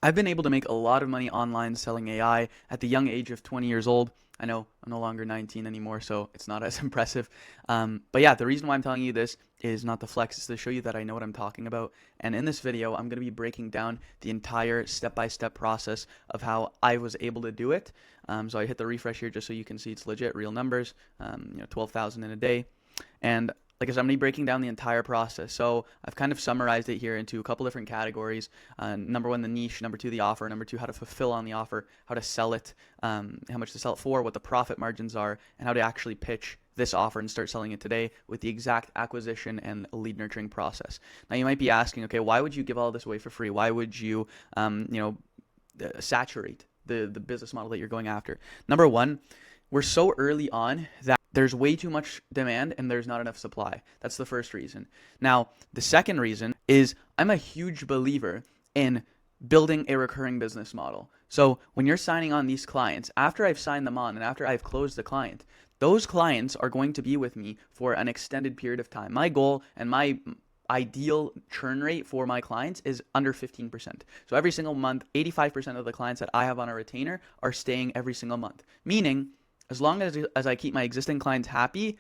I've been able to make a lot of money online selling AI at the young age of 20 years old. I know I'm no longer 19 anymore, so it's not as impressive. But yeah, the reason why I'm telling you this is not to flex, it's to show you that I know what I'm talking about. And in this video, I'm going to be breaking down the entire step-by-step process of how I was able to do it. So I hit the refresh here just so you can see it's legit, real numbers, 12,000 in a day. And like I said, I'm going to be breaking down the entire process. So I've kind of summarized it here into a couple different categories. Number one, the niche. Number two, the offer. Number two, how to fulfill on the offer, how to sell it, how much to sell it for, what the profit margins are, and how to actually pitch this offer and start selling it today with the exact acquisition and lead nurturing process. Now you might be asking, okay, why would you give all this away for free? Why would you, saturate the business model that you're going after? Number one, we're so early on that there's way too much demand and there's not enough supply. That's the first reason. Now, the second reason is I'm a huge believer in building a recurring business model. So when you're signing on these clients, after I've signed them on and after I've closed the client, those clients are going to be with me for an extended period of time. My goal and my ideal churn rate for my clients is under 15%. So every single month, 85% of the clients that I have on a retainer are staying every single month, meaning as long as I keep my existing clients happy,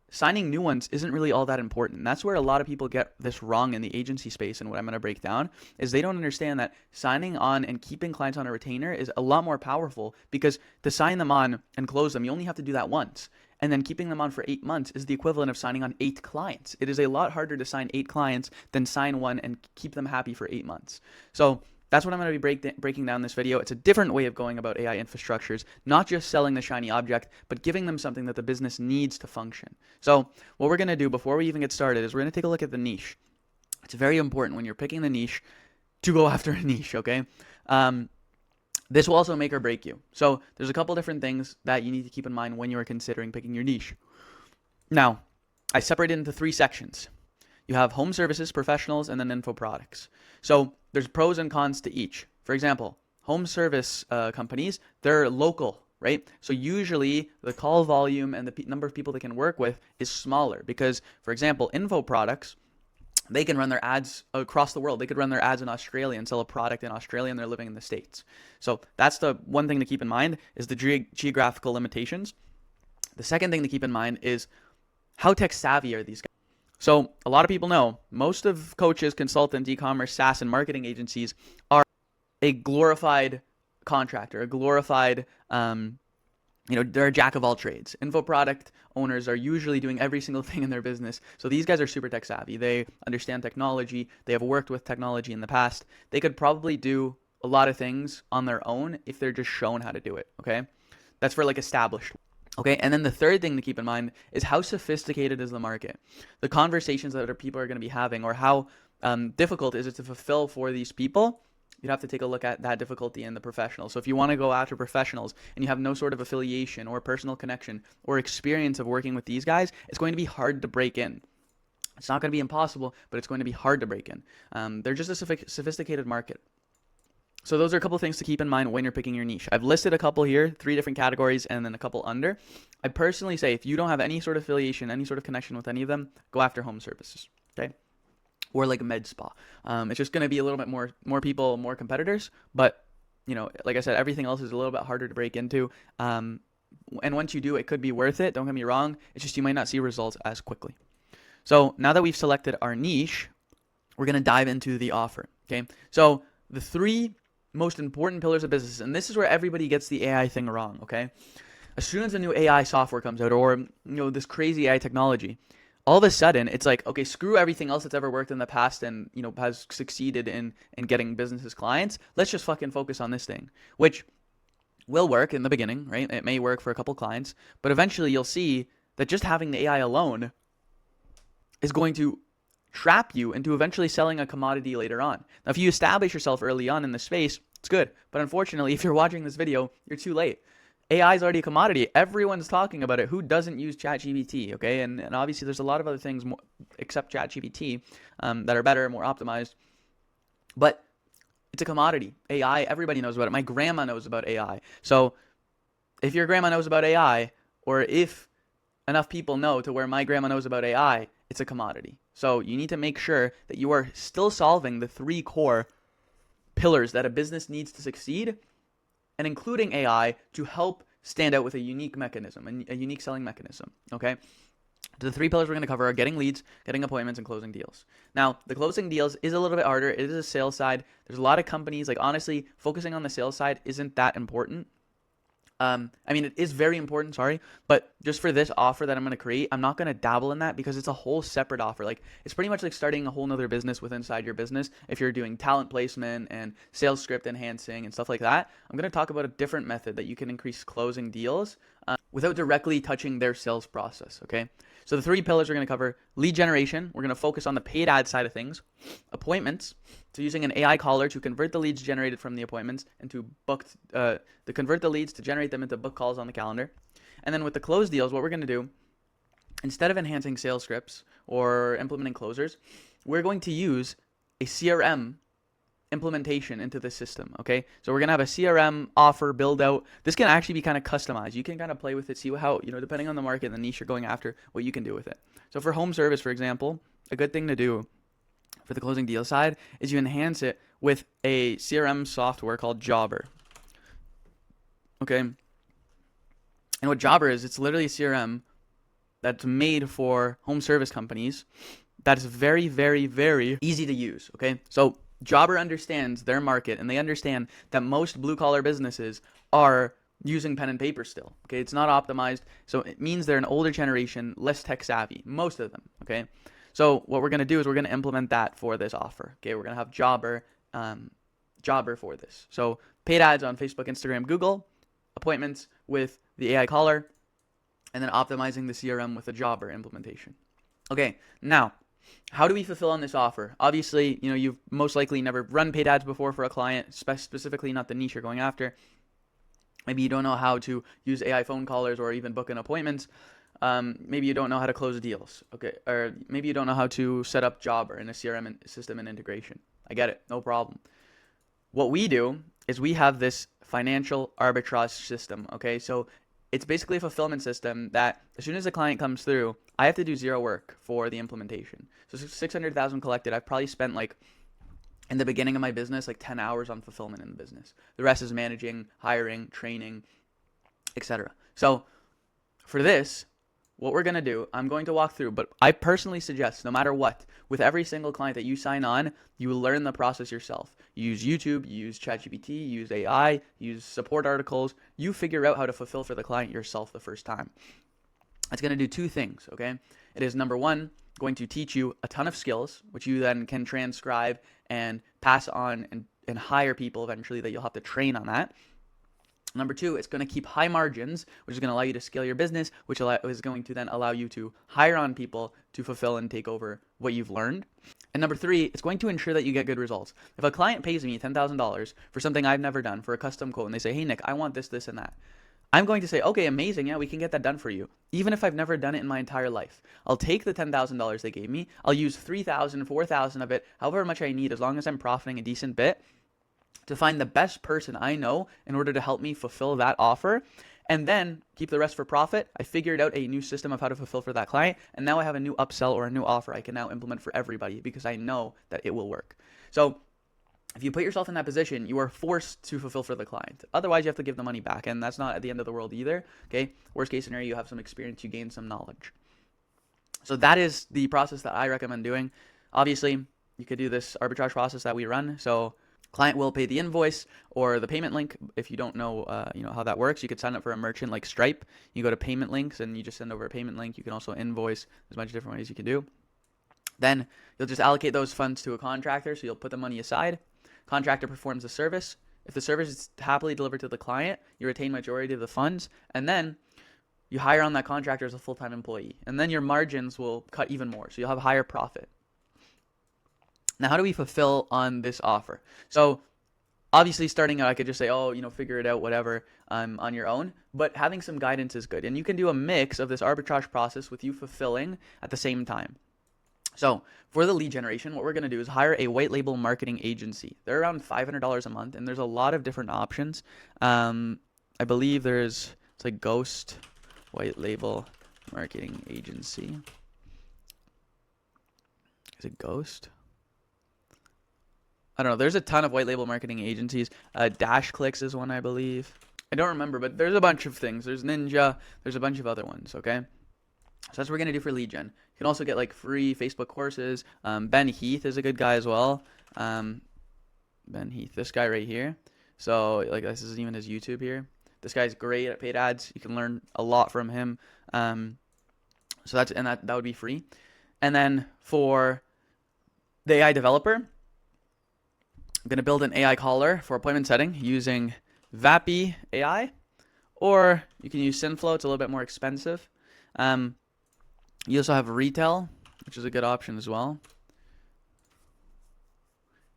signing new ones isn't really all that important. And that's where a lot of people get this wrong in the agency space. And what I'm going to break down is they don't understand that signing on and keeping clients on a retainer is a lot more powerful, because to sign them on and close them, you only have to do that once. And then keeping them on for 8 months is the equivalent of signing on 8 clients. It is a lot harder to sign 8 clients than sign one and keep them happy for 8 months. So that's what I'm going to be breaking down in this video. It's a different way of going about AI infrastructures, not just selling the shiny object, but giving them something that the business needs to function. So what we're going to do before we even get started is we're going to take a look at the niche. It's very important when you're picking the niche to go after a niche, okay? This will also make or break you. So there's a couple different things that you need to keep in mind when you are considering picking your niche. Now, I separate it into 3 sections. You have home services, professionals, and then info products. So there's pros and cons to each. For example, home service companies, they're local, right? So usually the call volume and the number of people they can work with is smaller because, for example, info products, they can run their ads across the world. They could run their ads in Australia and sell a product in Australia, and they're living in the States. So that's the one thing to keep in mind, is the geographical limitations. The second thing to keep in mind is how tech savvy are these guys? So a lot of people know most of coaches, consultants, e-commerce, SaaS, and marketing agencies are a glorified contractor, a glorified, they're a jack of all trades. Info product owners are usually doing every single thing in their business. So these guys are super tech savvy. They understand technology. They have worked with technology in the past. They could probably do a lot of things on their own if they're just shown how to do it, okay? That's for like established. Okay, and then the third thing to keep in mind is how sophisticated is the market? The conversations that people are going to be having, or how difficult is it to fulfill for these people? You'd have to take a look at that difficulty in the professionals. So if you want to go after professionals and you have no sort of affiliation or personal connection or experience of working with these guys, it's going to be hard to break in. It's not going to be impossible, but it's going to be hard to break in. They're just a sophisticated market. So those are a couple of things to keep in mind when you're picking your niche. I've listed a couple here, 3 different categories, and then a couple under. I personally say if you don't have any sort of affiliation, any sort of connection with any of them, go after home services, okay? Or like a med spa. It's just going to be a little bit more people, more competitors, but like I said, everything else is a little bit harder to break into. And once you do, it could be worth it. Don't get me wrong. It's just you might not see results as quickly. So now that we've selected our niche, we're going to dive into the offer, okay? So the 3 most important pillars of business, and this is where everybody gets the AI thing wrong, okay? As soon as a new AI software comes out, or this crazy AI technology, all of a sudden it's like, okay, screw everything else that's ever worked in the past and has succeeded in getting businesses clients. Let's just fucking focus on this thing, which will work in the beginning, right? It may work for a couple clients, but eventually you'll see that just having the AI alone is going to trap you into eventually selling a commodity later on. Now, if you establish yourself early on in the space, it's good. But unfortunately, if you're watching this video, you're too late. AI is already a commodity. Everyone's talking about it. Who doesn't use ChatGPT, okay? And obviously, there's a lot of other things except ChatGPT that are better, more optimized. But it's a commodity. AI, everybody knows about it. My grandma knows about AI. So if your grandma knows about AI, or if enough people know to where my grandma knows about AI, it's a commodity. So you need to make sure that you are still solving the 3 core pillars that a business needs to succeed, and including AI to help stand out with a unique mechanism, a unique selling mechanism, okay? The 3 pillars we're going to cover are getting leads, getting appointments, and closing deals. Now, the closing deals is a little bit harder. It is a sales side. There's a lot of companies, like honestly, focusing on the sales side isn't that important. I mean, it is very important, sorry, but just for this offer that I'm going to create, I'm not going to dabble in that because it's a whole separate offer. Like, it's pretty much like starting a whole nother business within inside your business. If you're doing talent placement and sales script enhancing and stuff like that, I'm going to talk about a different method that you can increase closing deals without directly touching their sales process, okay? So the 3 pillars we're going to cover: lead generation. We're going to focus on the paid ad side of things. Appointments. So using an AI caller to convert the leads generated from the appointments and to convert the leads to generate them into book calls on the calendar. And then with the close deals, what we're going to do, instead of enhancing sales scripts or implementing closers, we're going to use a CRM implementation into the system, okay? So we're going to have a CRM offer build out. This can actually be kind of customized. You can kind of play with it, see how, depending on the market and the niche you're going after, what you can do with it. So for home service, for example, a good thing to do for the closing deal side is you enhance it with a CRM software called Jobber, okay? And what Jobber is, it's literally a CRM that's made for home service companies that is very, very, very easy to use, okay? So Jobber understands their market, and they understand that most blue-collar businesses are using pen and paper still, okay? It's not optimized, so it means they're an older generation, less tech-savvy, most of them, okay? So what we're going to do is we're going to implement that for this offer, okay? We're going to have Jobber for this. So paid ads on Facebook, Instagram, Google, appointments with the AI caller, and then optimizing the CRM with a Jobber implementation. Okay, now, how do we fulfill on this offer? Obviously, you've most likely never run paid ads before for a client, specifically not the niche you're going after. Maybe you don't know how to use AI phone callers or even book in appointments. Maybe you don't know how to close deals, okay? Or maybe you don't know how to set up Jobber in a CRM system and integration. I get it, no problem. What we do is we have this financial arbitrage system, okay? So it's basically a fulfillment system that as soon as a client comes through, I have to do zero work for the implementation. So 600,000 collected. I've probably spent in the beginning of my business, 10 hours on fulfillment in the business. The rest is managing, hiring, training, etc. So for this, what we're going to do, I'm going to walk through, but I personally suggest no matter what, with every single client that you sign on, you learn the process yourself. You use YouTube, you use ChatGPT, you use AI, you use support articles. You figure out how to fulfill for the client yourself the first time. It's going to do 2 things, okay? It is, number 1, going to teach you a ton of skills, which you then can transcribe and pass on and hire people eventually that you'll have to train on that. Number 2, it's going to keep high margins, which is going to allow you to scale your business, which is going to then allow you to hire on people to fulfill and take over what you've learned. And number 3, it's going to ensure that you get good results. If a client pays me $10,000 for something I've never done, for a custom quote, and they say, hey, Nick, I want this, this, and that, I'm going to say, okay, amazing, yeah, we can get that done for you, even if I've never done it in my entire life. I'll take the $10,000 they gave me, I'll use $3,000, $4,000 of it, however much I need, as long as I'm profiting a decent bit, to find the best person I know in order to help me fulfill that offer, and then keep the rest for profit. I figured out a new system of how to fulfill for that client, and now I have a new upsell or a new offer I can now implement for everybody because I know that it will work. So if you put yourself in that position, you are forced to fulfill for the client. Otherwise, you have to give the money back, and that's not at the end of the world either, okay? Worst case scenario, you have some experience, you gain some knowledge. So that is the process that I recommend doing. Obviously, you could do this arbitrage process that we run. So client will pay the invoice or the payment link. If you don't know, how that works, you could sign up for a merchant like Stripe. You go to payment links and you just send over a payment link. You can also invoice. There's a bunch of different ways you can do. Then you'll just allocate those funds to a contractor. So you'll put the money aside. Contractor performs the service. If the service is happily delivered to the client, you retain majority of the funds, and then you hire on that contractor as a full-time employee. And then your margins will cut even more, so you'll have higher profit. Now, how do we fulfill on this offer? So obviously starting out, I could just say, figure it out, whatever, on your own. But having some guidance is good. And you can do a mix of this arbitrage process with you fulfilling at the same time. So for the lead generation, what we're going to do is hire a white label marketing agency. They're around $500 a month, and there's a lot of different options. I believe it's like Ghost white label marketing agency. Is it Ghost? I don't know. There's a ton of white label marketing agencies. DashClicks is one, I believe. I don't remember, but there's a bunch of things. There's Ninja. There's a bunch of other ones, okay? So that's what we're going to do for lead gen. You can also get like free Facebook courses. Ben Heath is a good guy as well. Ben Heath, this guy right here. So like this is even his YouTube here. This guy's great at paid ads. You can learn a lot from him. So that would be free. And then for the AI developer, I'm going to build an AI caller for appointment setting using Vappy AI, or you can use Synflow. It's a little bit more expensive. You also have retail, which is a good option as well.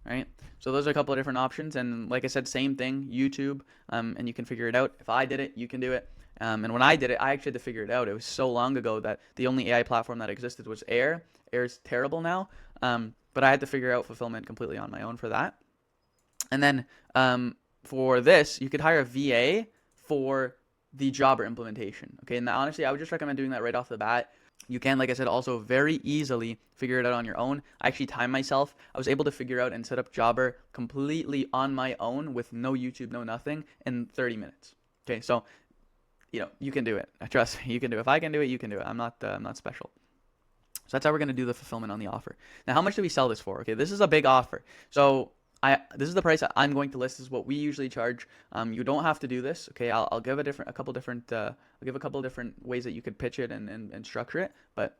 Right? So those are a couple of different options. And like I said, same thing, YouTube, and you can figure it out. If I did it, you can do it. And when I did it, I actually had to figure it out. It was so long ago that the only AI platform that existed was Air. Air's terrible now. But I had to figure out fulfillment completely on my own for that. And then for this, you could hire a VA for the Jobber implementation. Okay, and honestly, I would just recommend doing that right off the bat. You can, like I said, also very easily figure it out on your own. I actually timed myself. I was able to figure out and set up Jobber completely on my own with no YouTube, no nothing, in 30 minutes. Okay, so you can do it. Trust me, you can do it. If I can do it, you can do it. I'm not special. So that's how we're gonna do the fulfillment on the offer. Now, how much do we sell this for? Okay, this is a big offer. So this is the price I'm going to list. This is what we usually charge. You don't have to do this. Okay, I'll give a couple different ways that you could pitch it and structure it. But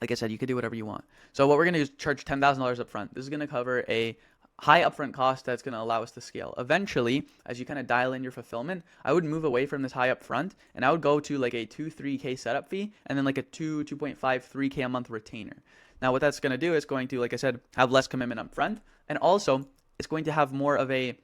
like I said, you could do whatever you want. So what we're gonna do is charge $10,000 up front. This is gonna cover a high upfront cost that's going to allow us to scale. Eventually, as you kind of dial in your fulfillment, I would move away from this high upfront and I would go to like a 2-3K setup fee and then like a 2.5, 3K a month retainer. Now, what that's going to do is going to, like I said, have less commitment up front, and also it's going to have more of a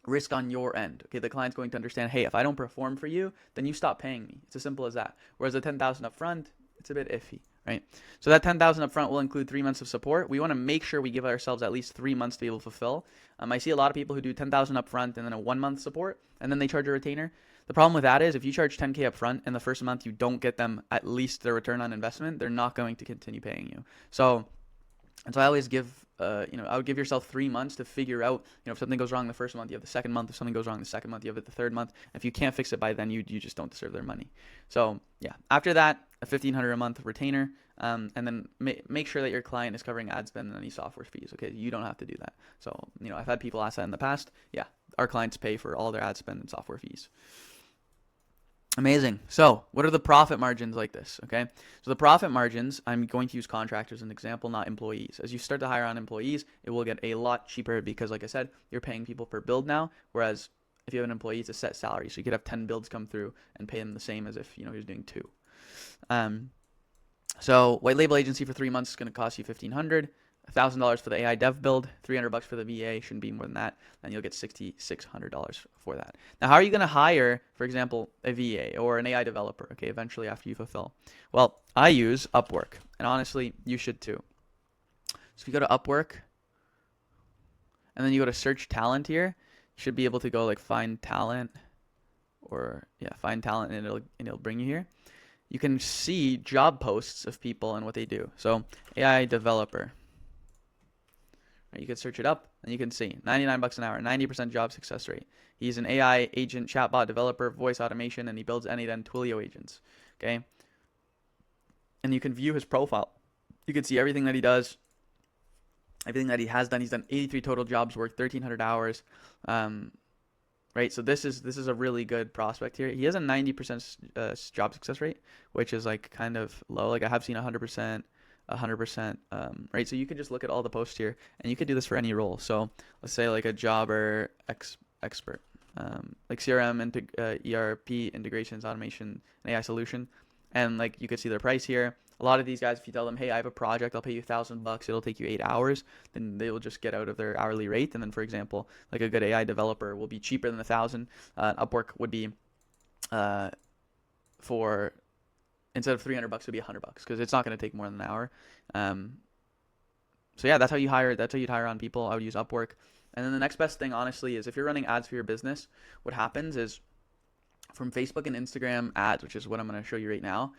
risk on your end. Okay, the client's going to understand, hey, if I don't perform for you, then you stop paying me. It's as simple as that. Whereas the 10,000 up front, it's a bit iffy. Right? So that 10,000 up front will include 3 months of support. We want to make sure we give ourselves at least 3 months to be able to fulfill. I see a lot of people who do 10,000 up front and then a 1 month support, and then they charge a retainer. The problem with that is if you charge 10K up front and the first month you don't get them at least their return on investment, they're not going to continue paying you. So I always give, I would give yourself 3 months to figure out, if something goes wrong the first month, you have the second month. If something goes wrong the second month, you have it the third month. If you can't fix it by then, you just don't deserve their money. So yeah, after that, a $1,500 a month retainer, and then make sure that your client is covering ad spend and any software fees. Okay, you don't have to do that. So I've had people ask that in the past. Yeah, our clients pay for all their ad spend and software fees. Amazing. So what are the profit margins like this? Okay, so the profit margins, I'm going to use contractors as an example, not employees. As you start to hire on employees, it will get a lot cheaper because, like I said, you're paying people per build now, whereas if you have an employee, it's a set salary. So you could have 10 builds come through and pay them the same as if you're doing 2. So white label agency for 3 months is going to cost you $1,500, $1,000 for the AI dev build, $300 for the VA, shouldn't be more than that, and you'll get $6,600 for that. Now, how are you going to hire, for example, a VA or an AI developer, okay, eventually after you fulfill? Well, I use Upwork, and honestly, you should too. So if you go to Upwork, and then you go to search talent here, you should be able to go like find talent, find talent, and it'll bring you here. You can see job posts of people and what they do. So AI developer. You can search it up and you can see $99 an hour, 90% job success rate. He's an AI agent, chatbot developer, voice automation, and he builds AnyThen Twilio agents. Okay. And you can view his profile. You can see everything that he does, everything that he has done. He's done 83 total jobs, worked 1,300 hours. Right, so this is a really good prospect here. He has a 90% job success rate, which is like kind of low. Like I have seen 100%, 100%. Right, so you can just look at all the posts here, and you could do this for any role. So let's say like a jobber expert, like CRM and ERP integrations, automation, and AI solution, and like you could see their price here. A lot of these guys, if you tell them, hey, I have a project, I'll pay you $1,000, it'll take you 8 hours, then they will just get out of their hourly rate. And then, for example, like a good AI developer will be cheaper than 1,000. Upwork would be for instead of $300, it would be $100 because it's not going to take more than an hour. So yeah, that's how you hire. That's how you'd hire on people. I would use Upwork. And then the next best thing, honestly, is if you're running ads for your business, what happens is from Facebook and Instagram ads, which is what I'm going to show you right now.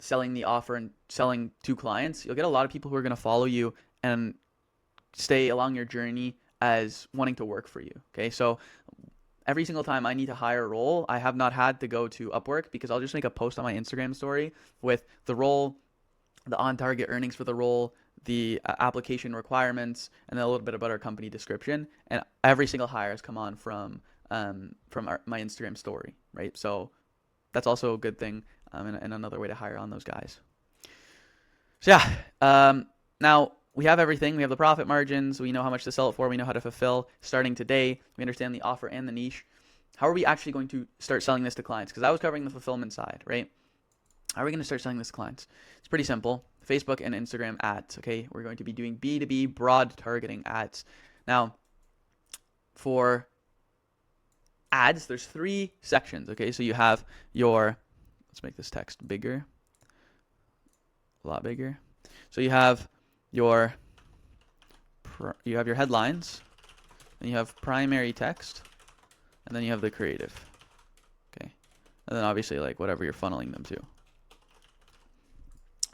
Selling the offer and selling to clients, you'll get a lot of people who are going to follow you and stay along your journey as wanting to work for you. Okay, so every single time I need to hire a role, I have not had to go to Upwork, because I'll just make a post on my Instagram story with the role, the on-target earnings for the role, the application requirements, and then a little bit about our company description. And every single hire has come on from my Instagram story, right? So that's also a good thing, and another way to hire on those guys. So yeah, now we have everything. We have the profit margins. We know how much to sell it for. We know how to fulfill. Starting today, we understand the offer and the niche. How are we actually going to start selling this to clients? Because I was covering the fulfillment side, right? How are we going to start selling this to clients? It's pretty simple. Facebook and Instagram ads, okay? We're going to be doing B2B broad targeting ads. Now, for ads, there's 3 sections, okay? So you have your, let's make this text bigger, a lot bigger. So you have your headlines, and you have primary text, and then you have the creative, okay? And then obviously like whatever you're funneling them to.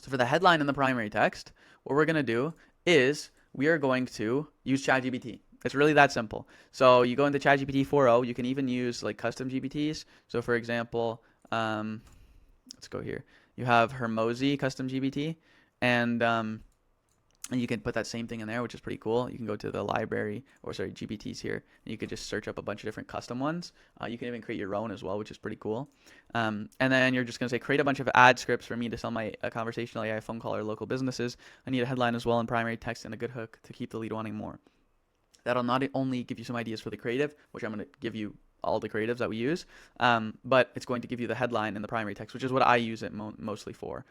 So for the headline and the primary text, what we're going to do is we are going to use ChatGPT. It's really that simple. So you go into ChatGPT 4.0. You can even use like custom GPTs. So for example, let's go here. You have Hermosi custom GPT, and you can put that same thing in there, which is pretty cool. You can go to the library, or sorry, GPTs here, and you could just search up a bunch of different custom ones. You can even create your own as well, which is pretty cool. And then you're just going to say, create a bunch of ad scripts for me to sell my conversational AI phone call or local businesses. I need a headline as well, and primary text and a good hook to keep the lead wanting more. That'll not only give you some ideas for the creative, which I'm going to give you all the creatives that we use, but it's going to give you the headline and the primary text, which is what I use it mostly for.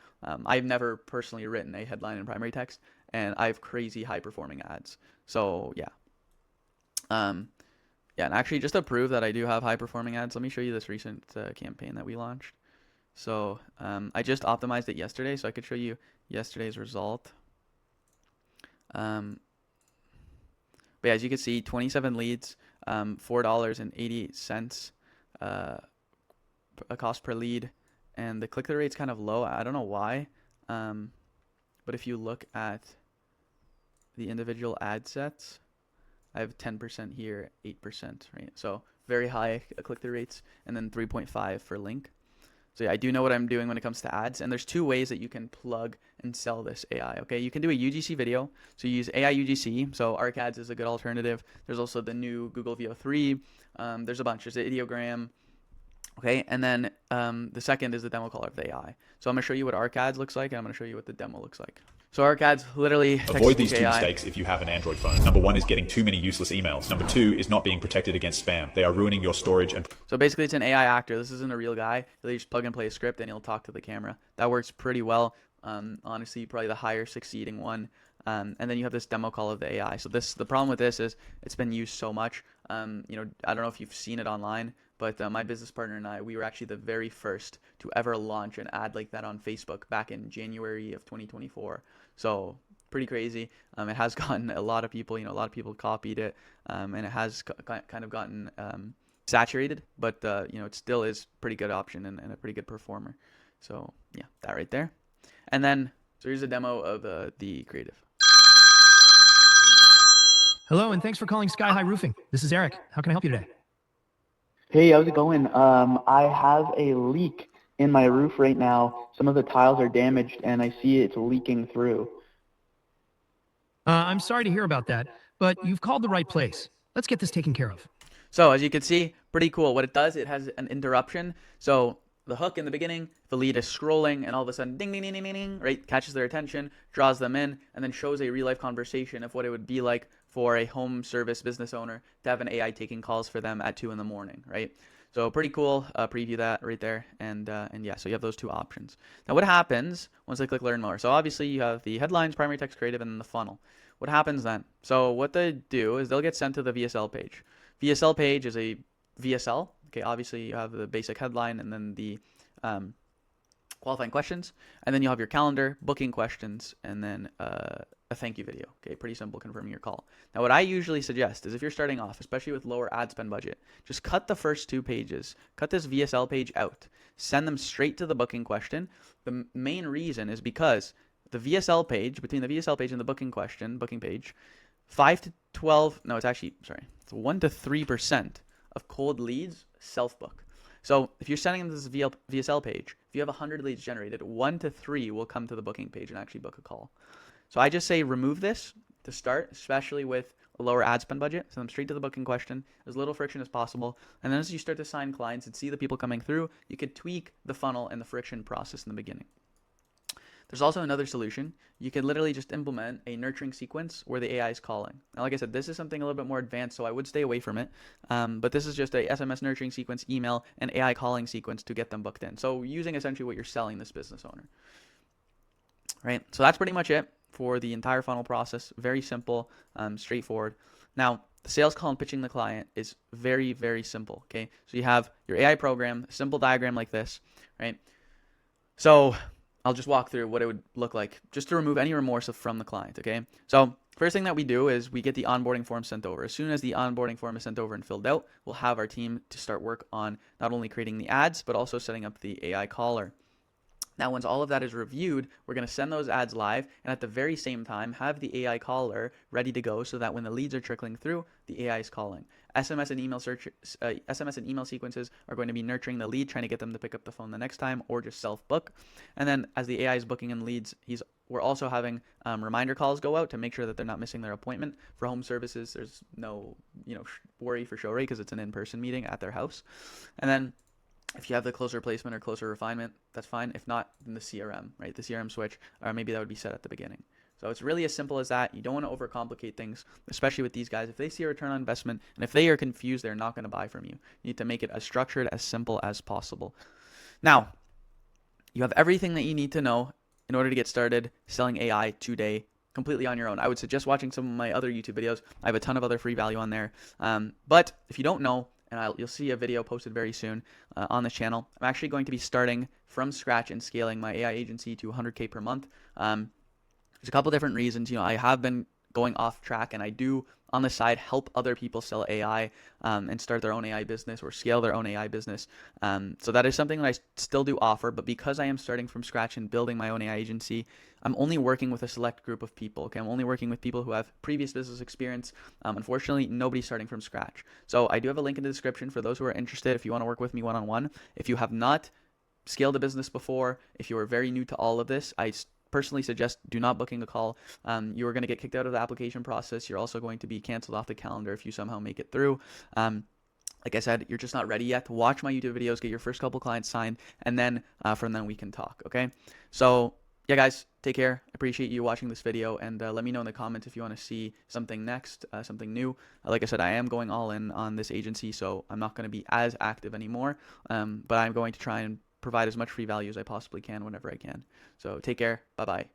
I've never personally written a headline and primary text, and I have crazy high performing ads. So yeah. Yeah, and actually just to prove that I do have high performing ads, let me show you this recent campaign that we launched. So I just optimized it yesterday, so I could show you yesterday's result. But yeah, as you can see, 27 leads, $4.88 a cost per lead, and the click-through rate's kind of low. I don't know why, but if you look at the individual ad sets, I have 10% here, 8%, right? So very high click-through rates, and then 3.5 for link. So yeah, I do know what I'm doing when it comes to ads, and there's 2 ways that you can plug and sell this AI, okay? You can do a UGC video, so you use AI UGC, so ArcAds is a good alternative. There's also the new Google VO3, there's a bunch, there's Ideogram, okay? And then the second is the demo caller of the AI. So I'm gonna show you what ArcAds looks like, and I'm gonna show you what the demo looks like. So ArcAds literally avoid these 2 mistakes if you have an Android phone. Number 1 is getting too many useless emails. Number 2 is not being protected against spam. They are ruining your storage. And so basically it's an AI actor. This isn't a real guy. They just plug and play a script and he'll talk to the camera. That works pretty well. Honestly, probably the higher succeeding one. And then you have this demo call of the AI. So the problem with this is it's been used so much. I don't know if you've seen it online, but my business partner and I, we were actually the very first to ever launch an ad like that on Facebook back in January of 2024. So pretty crazy. It has gotten a lot of people, a lot of people copied it, and it has kind of gotten saturated, but it still is pretty good option and a pretty good performer. So yeah, that right there. And then so here's a demo of the creative. Hello, and thanks for calling Sky High Roofing. This is Eric. How can I help you today? Hey, how's it going? I have a leak in my roof right now. Some of the tiles are damaged, and I see it's leaking through. I'm sorry to hear about that, but you've called the right place. Let's get this taken care of. So as you can see, pretty cool. What it does, it has an interruption. So the hook in the beginning, the lead is scrolling, and all of a sudden, ding, ding, ding, ding, ding, ding, right? Catches their attention, draws them in, and then shows a real-life conversation of what it would be like for a home service business owner to have an AI taking calls for them at 2 in the morning, right? So pretty cool. Preview that right there, and yeah, so you have those 2 options. Now, what happens once I click Learn More? So obviously, you have the headlines, primary text, creative, and then the funnel. What happens then? So what they do is they'll get sent to the VSL page. VSL page is a VSL. Okay, obviously you have the basic headline and then the qualifying questions, and then you'll have your calendar, booking questions, and then a thank you video. Okay, pretty simple, confirming your call. Now, what I usually suggest is if you're starting off, especially with lower ad spend budget, just cut the first 2 pages, cut this VSL page out, send them straight to the booking question. The main reason is because the VSL page, between the VSL page and the booking page, 5 to 12, no, it's actually, sorry, it's 1 to 3% of cold leads self-book. So if you're sending them to this VSL page, if you have 100 leads generated, 1 to 3 will come to the booking page and actually book a call. So I just say remove this to start, especially with a lower ad spend budget. Send them straight to the booking question, as little friction as possible. And then as you start to sign clients and see the people coming through, you could tweak the funnel and the friction process in the beginning. There's also another solution. You can literally just implement a nurturing sequence where the AI is calling. Now, like I said, this is something a little bit more advanced, so I would stay away from it. But this is just a SMS nurturing sequence, email, and AI calling sequence to get them booked in. So using essentially what you're selling this business owner. Right? So that's pretty much it for the entire funnel process. Very simple, straightforward. Now, the sales call and pitching the client is very, very simple. Okay? So you have your AI program, a simple diagram like this, right? So I'll just walk through what it would look like just to remove any remorse from the client, okay? So first thing that we do is we get the onboarding form sent over. As soon as the onboarding form is sent over and filled out, we'll have our team to start work on not only creating the ads, but also setting up the AI caller. Now, once all of that is reviewed, we're going to send those ads live, and at the very same time, have the AI caller ready to go so that when the leads are trickling through, the AI is calling. SMS and email sequences are going to be nurturing the lead, trying to get them to pick up the phone the next time, or just self-book. And then as the AI is booking in leads, we're also having reminder calls go out to make sure that they're not missing their appointment. For home services, there's no worry for show rate because it's an in-person meeting at their house. And then if you have the closer placement or closer refinement, that's fine. If not, then the CRM, right? The CRM switch, or maybe that would be set at the beginning. So it's really as simple as that. You don't want to overcomplicate things, especially with these guys. If they see a return on investment and if they are confused, they're not going to buy from you. You need to make it as structured, as simple as possible. Now, you have everything that you need to know in order to get started selling AI today completely on your own. I would suggest watching some of my other YouTube videos. I have a ton of other free value on there. But if you don't know, and you'll see a video posted very soon on this channel, I'm actually going to be starting from scratch and scaling my AI agency to 100K per month. There's a couple different reasons. I have been going off track, and I do on the side help other people sell AI and start their own AI business or scale their own AI business. So that is something that I still do offer, but because I am starting from scratch and building my own AI agency, I'm only working with a select group of people. Okay, I'm only working with people who have previous business experience. Unfortunately, nobody's starting from scratch. So I do have a link in the description for those who are interested if you want to work with me one-on-one. If you have not scaled a business before, if you are very new to all of this, I personally suggest do not booking a call. You are going to get kicked out of the application process. You're also going to be canceled off the calendar if you somehow make it through. Like I said, you're just not ready yet. Watch my YouTube videos, get your first couple clients signed, and then from then we can talk, okay? So yeah, guys, take care. I appreciate you watching this video, and let me know in the comments if you want to see something next, something new. Like I said, I am going all in on this agency, so I'm not going to be as active anymore, but I'm going to try and provide as much free value as I possibly can whenever I can. So take care. Bye-bye.